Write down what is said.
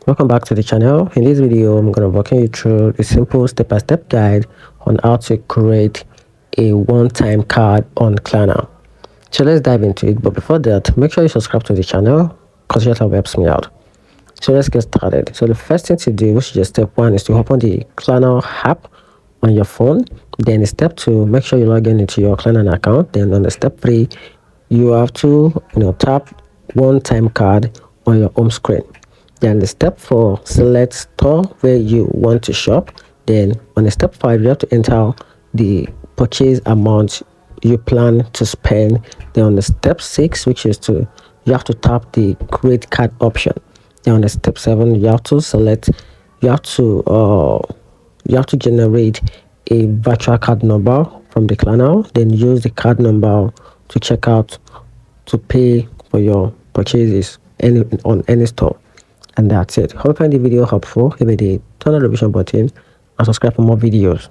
Welcome back to the channel. In this video, I'm going to walk you through a simple step-by-step guide on how to create a one-time card on Klarna. So let's dive into it. But before that, make sure you subscribe to the channel because it helps me out. So let's get started. So the first thing to do, which is step 1, is to open the Klarna app on your phone. Then step 2, make sure you log into your Klarna account. Then on the step 3, you have to tap one-time card on your home screen. Then the step 4, select store where you want to shop. Then on the step 5, you have to enter the purchase amount you plan to spend. Then on the step 6, which is you have to tap the create card option. Then on the step 7, you have to generate a virtual card number from the Klarna. Then use the card number to check out to pay for your purchases on any store. And that's it. Hope you find the video helpful. Hit the turn on the notification button and subscribe for more videos.